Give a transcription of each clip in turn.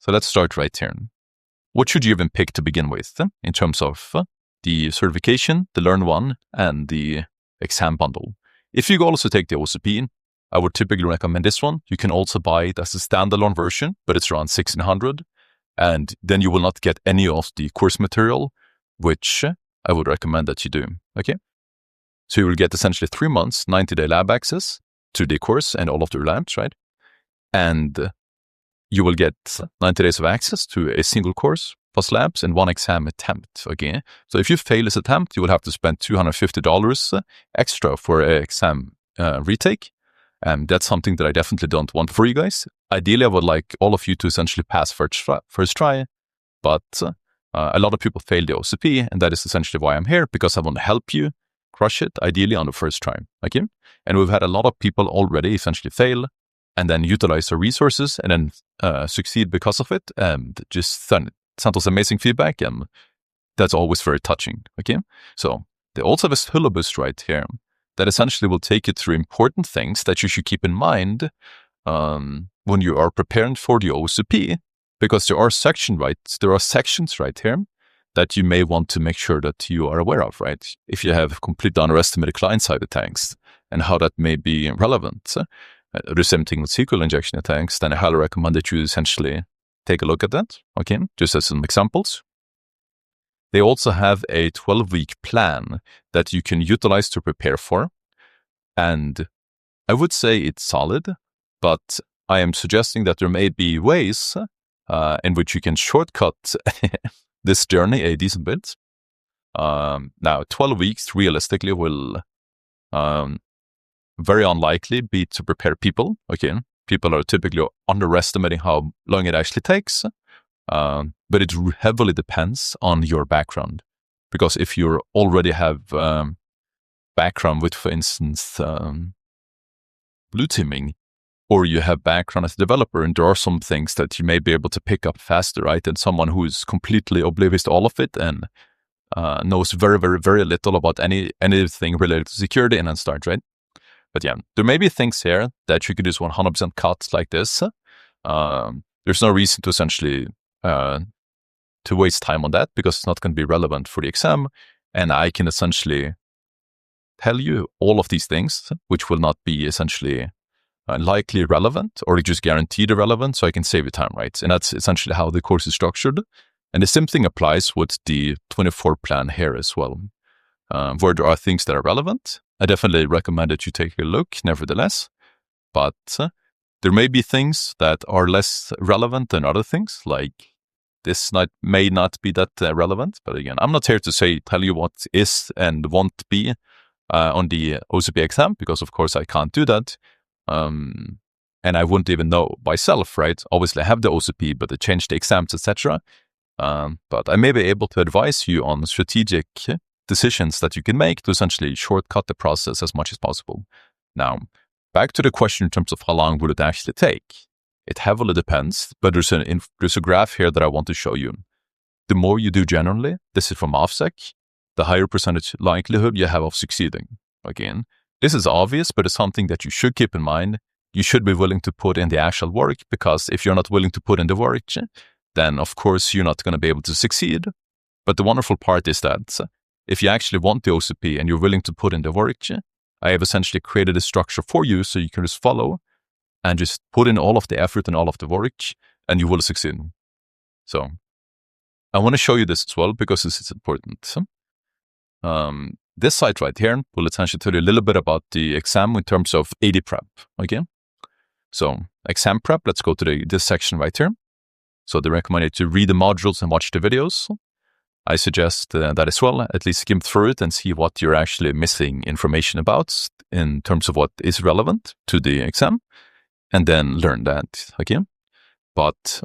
So let's start right here. What should you even pick to begin with in terms of the certification, the Learn One, and the exam bundle? If you also take the OSCP, I would typically recommend this one. You can also buy it as a standalone version, but it's around $1,600. And then you will not get any of the course material, which I would recommend that you do. Okay. So you will get essentially 3 months, 90-day lab access to the course and all of the labs, right? And you will get 90 days of access to a single course plus labs and 1 exam attempt. Okay. So if you fail this attempt, you will have to spend $250 extra for an exam retake. And that's something that I definitely don't want for you guys. Ideally, I would like all of you to essentially pass first try, but a lot of people fail the OSCP, and that is essentially why I'm here, because I want to help you crush it, ideally on the first try. Okay? And we've had a lot of people already essentially fail and then utilize their resources and then succeed because of it, and just send us amazing feedback, and that's always very touching. Okay? So they also have a syllabus right here that essentially will take you through important things that you should keep in mind when you are preparing for the OSCP, because there are sections right here that you may want to make sure that you are aware of, right? If you have completely underestimated client-side attacks and how that may be relevant, the same thing with SQL injection attacks, then I highly recommend that you essentially take a look at that, okay? Just as some examples. They also have a 12-week plan that you can utilize to prepare for. And I would say it's solid, but I am suggesting that there may be ways in which you can shortcut this journey a decent bit. Now, 12 weeks realistically will very unlikely be to prepare people. Okay, people are typically underestimating how long it actually takes. But it heavily depends on your background, because if you already have background with, for instance, blue teaming, or you have background as a developer, and there are some things that you may be able to pick up faster, right, than someone who is completely oblivious to all of it and knows very, very, very little about anything related to security and then start, right? But yeah, there may be things here that you could use 100% cuts like this. There's no reason to essentially to waste time on that, because it's not going to be relevant for the exam. And I can essentially tell you all of these things, which will not be essentially likely relevant, or just guaranteed irrelevant, so I can save you time, right? And that's essentially how the course is structured. And the same thing applies with the 24 plan here as well, where there are things that are relevant. I definitely recommend that you take a look, nevertheless. But there may be things that are less relevant than other things, like this may not be that relevant. But again, I'm not here to tell you what is and won't be on the OSCP exam, because of course I can't do that. And I wouldn't even know myself, right? Obviously I have the OSCP, but I changed the exams, etc. But I may be able to advise you on strategic decisions that you can make to essentially shortcut the process as much as possible. Now, back to the question in terms of how long would it actually take? It heavily depends, but there's a graph here that I want to show you. The more you do generally, this is from OffSec, the higher percentage likelihood you have of succeeding. Again, this is obvious, but it's something that you should keep in mind. You should be willing to put in the actual work, because if you're not willing to put in the work, then of course you're not going to be able to succeed. But the wonderful part is that if you actually want the OSCP and you're willing to put in the work, I have essentially created a structure for you so you can just follow and just put in all of the effort and all of the work, and you will succeed. So I want to show you this as well, because this is important. This site right here will essentially tell you a little bit about the exam in terms of AD prep. Okay, so exam prep, let's go to this section right here. So they recommend you to read the modules and watch the videos. I suggest that as well, at least skim through it and see what you're actually missing information about in terms of what is relevant to the exam, and then learn that, okay? But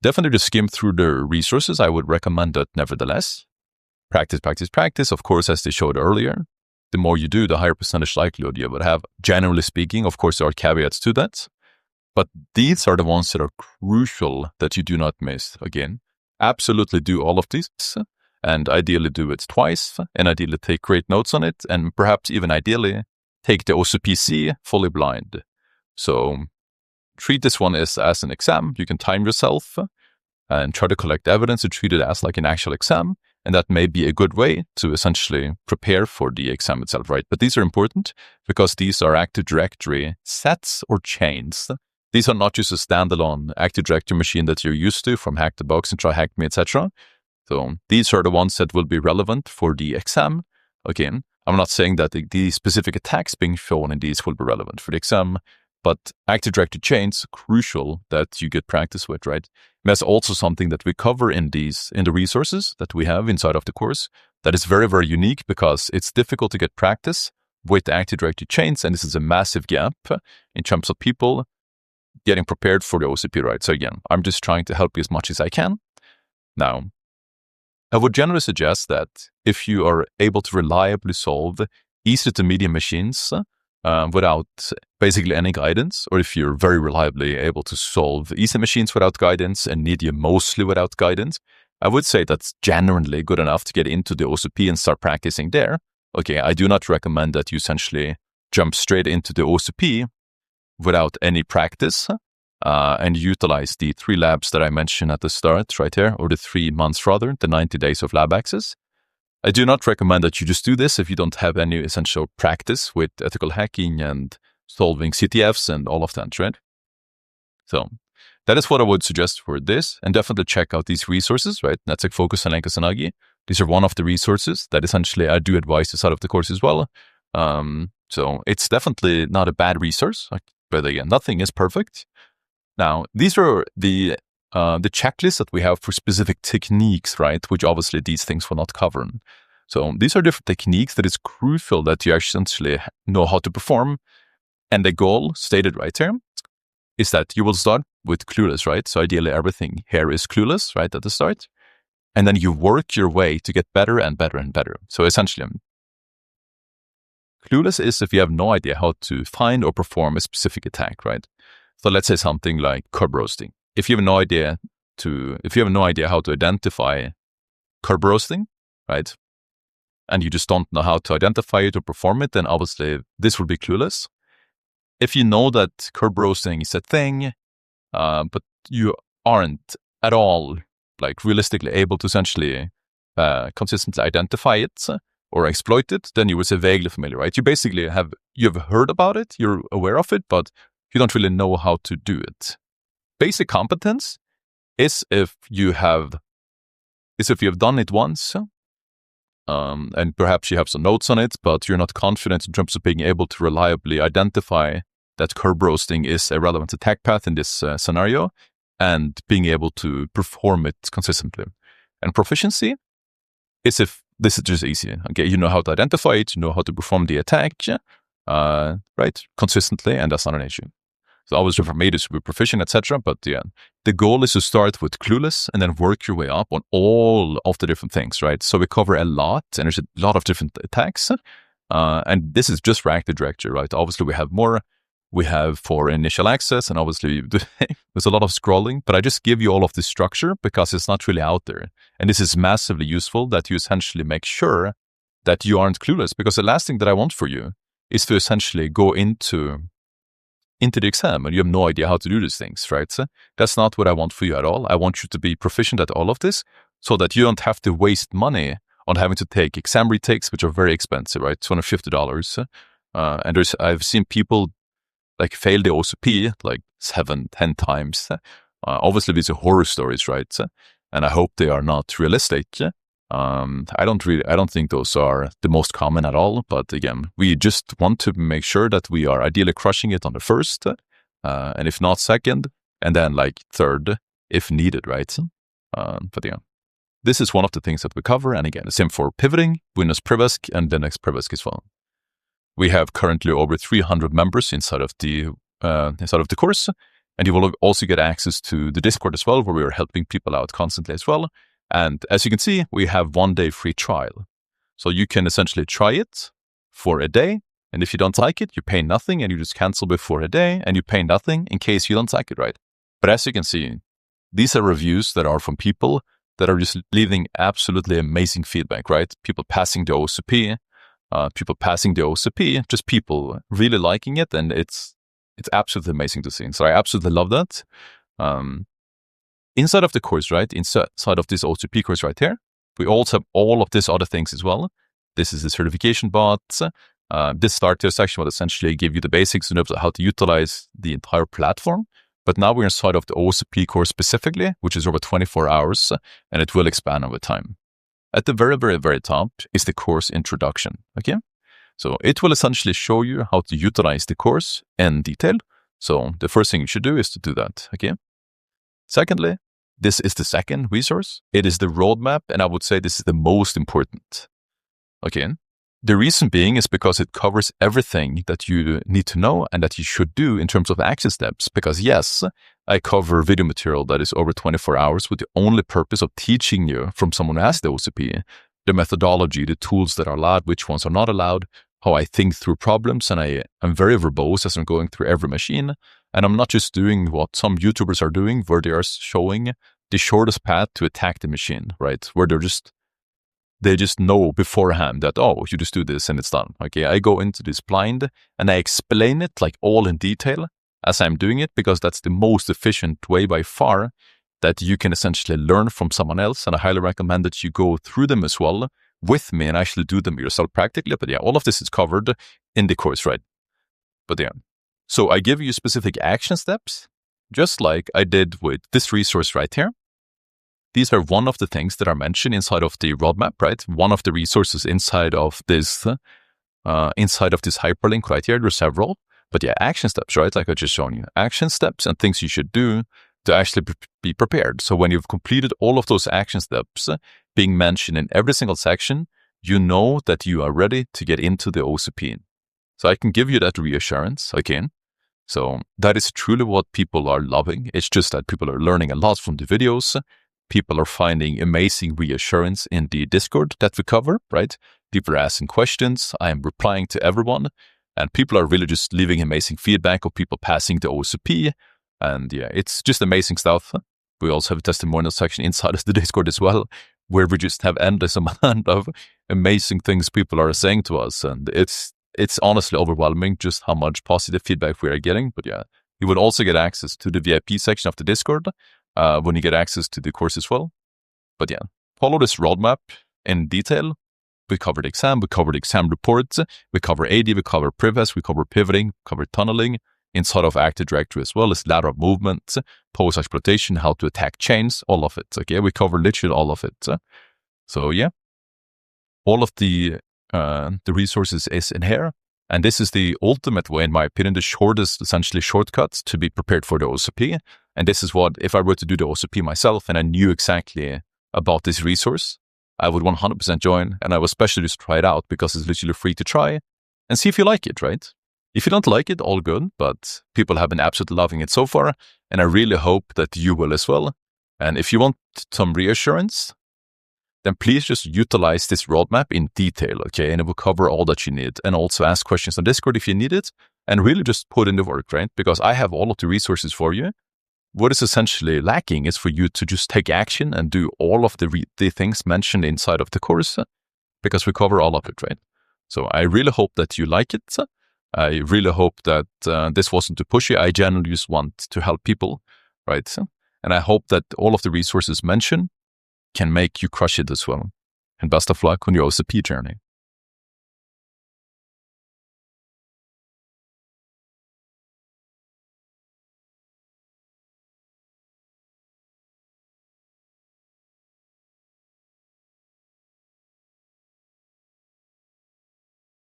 definitely just skim through the resources. I would recommend that nevertheless. Practice, practice, practice. Of course, as they showed earlier, the more you do, the higher percentage likelihood you would have. Generally speaking, of course, there are caveats to that. But these are the ones that are crucial that you do not miss. Again, absolutely do all of these, and ideally do it twice, and ideally take great notes on it, and perhaps even ideally take the OSCPC fully blind. So treat this one as an exam. You can time yourself and try to collect evidence and treat it as like an actual exam. And that may be a good way to essentially prepare for the exam itself, right? But these are important because these are Active Directory sets or chains. These are not just a standalone Active Directory machine that you're used to from Hack the Box and Try Hack Me, etc. So these are the ones that will be relevant for the exam. Again, I'm not saying that the specific attacks being shown in these will be relevant for the exam, but Active Directory chains, crucial that you get practice with, right? And that's also something that we cover in the resources that we have inside of the course that is very, very unique because it's difficult to get practice with Active Directory chains, and this is a massive gap in terms of people getting prepared for the OSCP, right? So again, I'm just trying to help you as much as I can. Now, I would generally suggest that if you are able to reliably solve easy to medium machines without basically any guidance, or if you're very reliably able to solve easy machines without guidance and medium mostly without guidance, I would say that's generally good enough to get into the OSCP and start practicing there. Okay, I do not recommend that you essentially jump straight into the OSCP without any practice and utilize the 3 labs that I mentioned at the start right here, or the 3 months rather, the 90 days of lab access. I do not recommend that you just do this if you don't have any essential practice with ethical hacking and solving CTFs and all of that, right? So that is what I would suggest for this, and definitely check out these resources, right? Netzwerk Focus and Sanagi. These are one of the resources that essentially I do advise this out of the course as well. So it's definitely not a bad resource, but again, nothing is perfect. Now, these are the checklists that we have for specific techniques, right? Which obviously these things will not cover. So these are different techniques that is crucial that you essentially know how to perform. And the goal stated right here is that you will start with clueless, right? So ideally everything here is clueless, right, at the start. And then you work your way to get better and better and better. So essentially, clueless is if you have no idea how to find or perform a specific attack, right? So let's say something like curb roasting. If you have no idea how to identify curb roasting, right, and you just don't know how to identify it or perform it, then obviously this will be clueless. If you know that curb roasting is a thing, but you aren't at all like realistically able to essentially consistently identify it or exploit it, then you would say vaguely familiar, right? You basically you've heard about it, you're aware of it, but you don't really know how to do it. Basic competence is if you have done it once, and perhaps you have some notes on it, but you're not confident in terms of being able to reliably identify that curb roasting is a relevant attack path in this scenario, and being able to perform it consistently. And proficiency is if this is just easy. Okay, you know how to identify it, you know how to perform the attack, right, consistently, and that's not an issue. So obviously for me, this would be proficient, etc. But yeah, the goal is to start with clueless and then work your way up on all of the different things, right? So we cover a lot, and there's a lot of different attacks. And this is just for Active Directory, right? Obviously we have more. We have for initial access, and obviously there's a lot of scrolling, but I just give you all of this structure because it's not really out there. And this is massively useful that you essentially make sure that you aren't clueless, because the last thing that I want for you is to essentially go into the exam and you have no idea how to do these things, right? So that's not what I want for you at all. I want you to be proficient at all of this so that you don't have to waste money on having to take exam retakes, which are very expensive, right? $250. And I've seen people like fail the OSCP like 7-10 times. Obviously these are horror stories, right? And I hope they are not realistic. I don't think those are the most common at all. But again, we just want to make sure that we are ideally crushing it on the first, and if not second, and then like third if needed, right? But yeah, this is one of the things that we cover. And again, the same for pivoting, Windows Privask, and Linux Privask as well. We have currently over 300 members inside of the course, and you will also get access to the Discord as well, where we are helping people out constantly as well. And as you can see, we have 1-day free trial. So you can essentially try it for a day, and if you don't like it, you pay nothing, and you just cancel before a day, and you pay nothing in case you don't like it, right? But as you can see, these are reviews that are from people that are just leaving absolutely amazing feedback, right? People passing the OSCP, just people really liking it, and it's It's absolutely amazing to see. So I absolutely love that. Inside of the course, right, inside of this OSCP course right here, we also have all of these other things as well. This is the certification bots. This starter section will essentially give you the basics of how to utilize the entire platform. But now we're inside of the OSCP course specifically, which is over 24 hours, and it will expand over time. At the very, very, very top is the course introduction, okay? So it will essentially show you how to utilize the course in detail. So the first thing you should do is to do that, okay? Secondly, this is the second resource. It is the roadmap, and I would say this is the most important, okay? The reason being is because it covers everything that you need to know and that you should do in terms of action steps. Because yes, I cover video material that is over 24 hours with the only purpose of teaching you from someone who has the OSCP, the methodology, the tools that are allowed, which ones are not allowed, how I think through problems, and I'm very verbose as I'm going through every machine. And I'm not just doing what some YouTubers are doing, where they are showing the shortest path to attack the machine, right? Where they just know beforehand that, oh, you just do this and it's done. Okay, I go into this blind and I explain it like all in detail as I'm doing it, because that's the most efficient way by far that you can essentially learn from someone else. And I highly recommend that you go through them as well with me and actually do them yourself practically. But yeah, all of this is covered in the course, right? But yeah, so I give you specific action steps, just like I did with this resource right here. These are one of the things that are mentioned inside of the roadmap, right? One of the resources inside of this hyperlink right here. There's several, but yeah, action steps, right? Like I just shown you, action steps and things you should do to actually be prepared. So when you've completed all of those action steps being mentioned in every single section, you know that you are ready to get into the OSCP. So I can give you that reassurance again. So that is truly what people are loving. It's just that people are learning a lot from the videos. People are finding amazing reassurance in the Discord that we cover, right? People are asking questions. I am replying to everyone. And people are really just leaving amazing feedback of people passing the OSCP. And yeah, it's just amazing stuff. We also have a testimonial section inside of the Discord as well, where we just have endless amount of amazing things people are saying to us. And it's honestly overwhelming just how much positive feedback we are getting. But yeah, you will also get access to the VIP section of the Discord when you get access to the course as well. But yeah, follow this roadmap in detail. We covered exam, we covered exam reports, we cover AD, we cover privs, we cover pivoting, we cover tunneling, inside of Active Directory as well as lateral movement, post exploitation, how to attack chains, all of it. Okay, we cover literally all of it. So yeah, all of the resources is in here. And this is the ultimate way, in my opinion, the shortest, essentially shortcuts to be prepared for the OSCP. And this is what, if I were to do the OSCP myself and I knew exactly about this resource, I would 100% join. And I would especially just try it out because it's literally free to try and see if you like it, right? If you don't like it, all good, but people have been absolutely loving it so far. And I really hope that you will as well. And if you want some reassurance, then please just utilize this roadmap in detail, okay? And it will cover all that you need. And also ask questions on Discord if you need it. And really just put in the work, right? Because I have all of the resources for you. What is essentially lacking is for you to just take action and do all of the things mentioned inside of the course, because we cover all of it, right? So I really hope that you like it. I really hope that this wasn't too pushy. I genuinely just want to help people, right? And I hope that all of the resources mentioned can make you crush it as well. And best of luck on your OSCP journey.